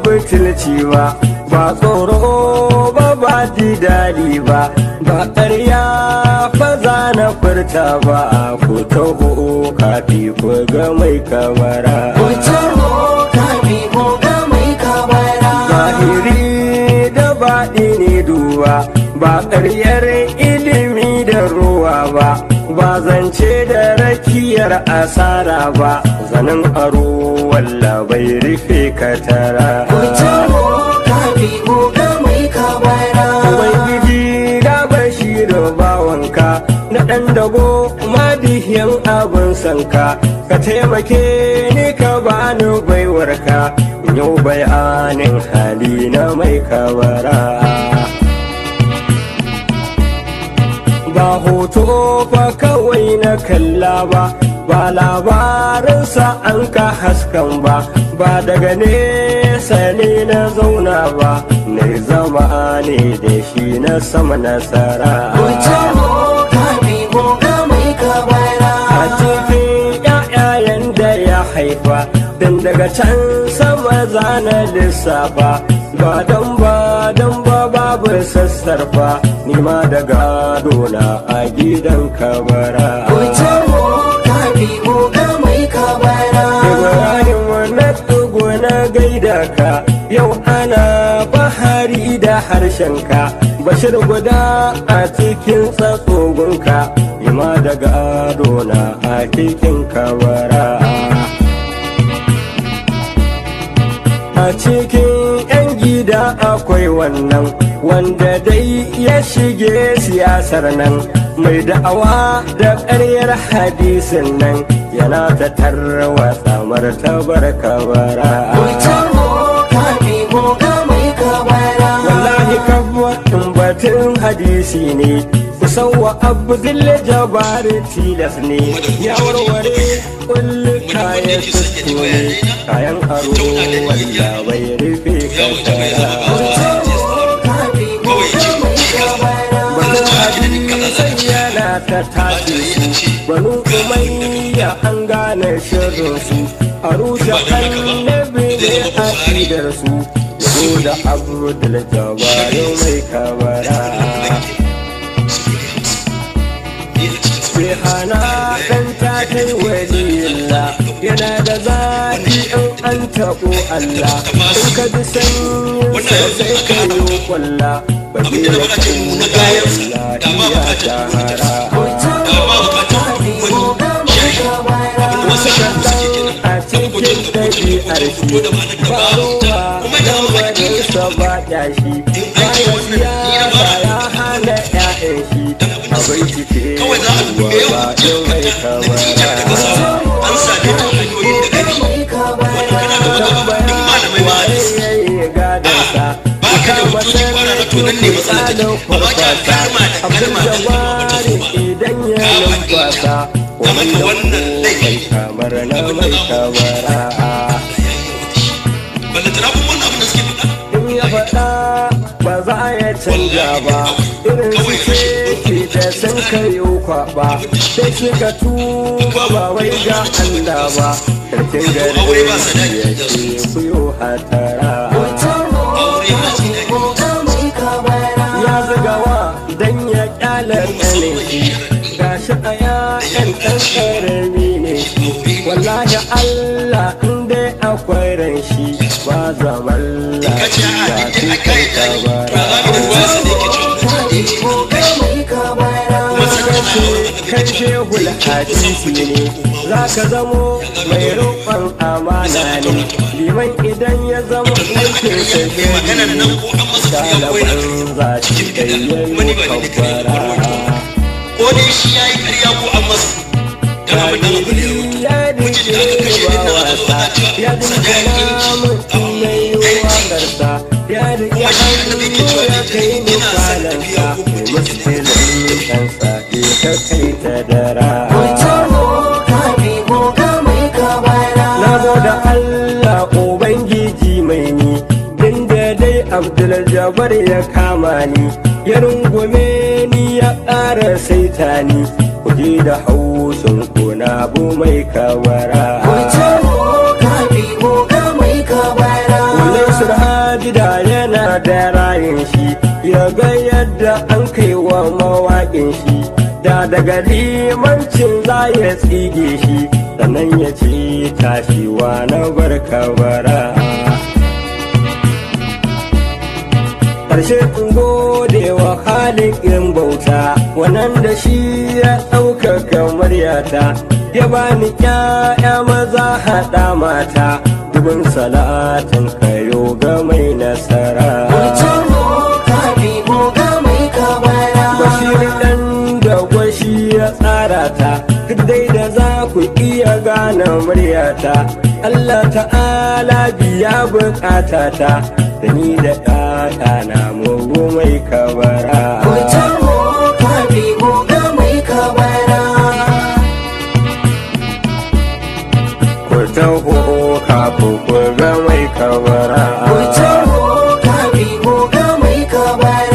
butulci ba, ba tsoro ba ba didali ba, ba ƙarya fa za na furta ba, ku taho kafi ku ga mai kamara. Ku taho kafi ku ga mai kamara. Zahiri da baɗi ne duba, ba ƙaryar ilimi da ruwa ba, ba zance da rakiyar asara ba, zanen aro walla bai rufe katara. Ku taho kafi ku ga mai kamara. Ubangiji ga bashiru bawanka na ɗan dago madihiyan abin sanka, ka taimake ni ka bani baiwarka, yau bayanin hali na mai kabara. Ba hoto fa kawai na kalla ba, ba labarinsa an ka haskan ba, ba daga nesa ne na zauna ba, na zama ne da shi na sama nasara. Ku taho kafi ku ga mai kamara. A cikin ƴaƴayen da ya haifa, dan daga can sama zana lissafa, ba dan ba babu sassarfa, ni ma da gadona a gidan kabara. Ku taho kafi ku ga mai kamara. Ibrahim na tsugo na gaida ka, yau ana bahari da harshenka, bashir guda a cikin tsatsogunka, ni ma da gadona a cikin kabara. A cikin 'yan gida akwai wannan wanda dai ya shige siyasar nan, mai da'awa da ƙaryar hadisin nan, yana ta tarwatsa martabar kabara. Ku taho kafi ku ga mai kamara. Wallahi kabbatin batun hadisi ne, kusawa abdul jabbar tilas ne, ya warware kullu kayan susto ne, kayan aro walla bai rufe kasara. Batun hadisan yana ta tashi su, banu umayya an gane shirinsu, a rushe annabi ne aƙidarsu, yazo da abdul jabbar mai kabara. Rihana ɗan ta kai waliyilla, yana da zafi in an taɓo Allah, in ka ji sanyinsa sai ka yi kwalla, ba zai da kuma iya shahara. Wasu kaɗan a cikin ɗabi'ar shi, ba ruwa lamarinsa ba ƙyashi, bayan siyasa ya hana 'ya'yan shi, abin cike ruwa ba ɗin mai kamara. Waye ya yi gadansa, kama sarkin tsalin kwarkwasa, abin jawari idan ya numfasa, wani mai kamar na mai kamara. In ya faɗa ba za ya canja ba, irin su ce da sun kayo kwaɓa, sai suka tuba ba wai ga Allah ba, sarkin gari ya ce kuyo hatara. Ya zugawa don ya ƙyala ƙanin shi, gashi a ya'yan ɗan ƙarami ne shi, wallahi Allah in dai akwai ran shi, ba zaman lafiya cikin kabara. Kai shehul hadisi ne, za ka zamo mai roƙon amana ne, liman idan ya zama aikin sa shehi, ɗaliban za ci ɗayyayi kabbara. Ko dai shi ya yi ƙarya ko an masa, don abin da abu ne ya dinke ba wasa, ya dinke namun mai yi waƙarsa, ya dinke hannu ya kai ni kwalansa, mai muskilin kansa ka kai ta dara. Na goda Allah Ubangiji mai ni, din da dai Abdul Jabbar ya kama ni, ya rungume ni ya ƙara saita ni, kuje da haushin kuna bu mai kabara. Wannan Mansur Hajida yana da rayin shi, ya ga yadda an kai wa mawaƙin shi, da daga limancin za ya tsige shi, sannan ya ce tashiwa na barka bara. Ƙarshe in gode wa halin in bauta, wannan da shi ya ɗaukaka muryata, ya bani ƴaƴa maza haɗa mata, dubin salatin kayo ga mai nasara. Bashir ɗan da gwashi ya tsara ta, duk dai da za ku iya gane muryata, Allah ta'ala biya buƙatata, da ni da ɗana mugu mai kabara. Ku taho kafi ga mai kabara. Ku taho kafi ga mai kabara.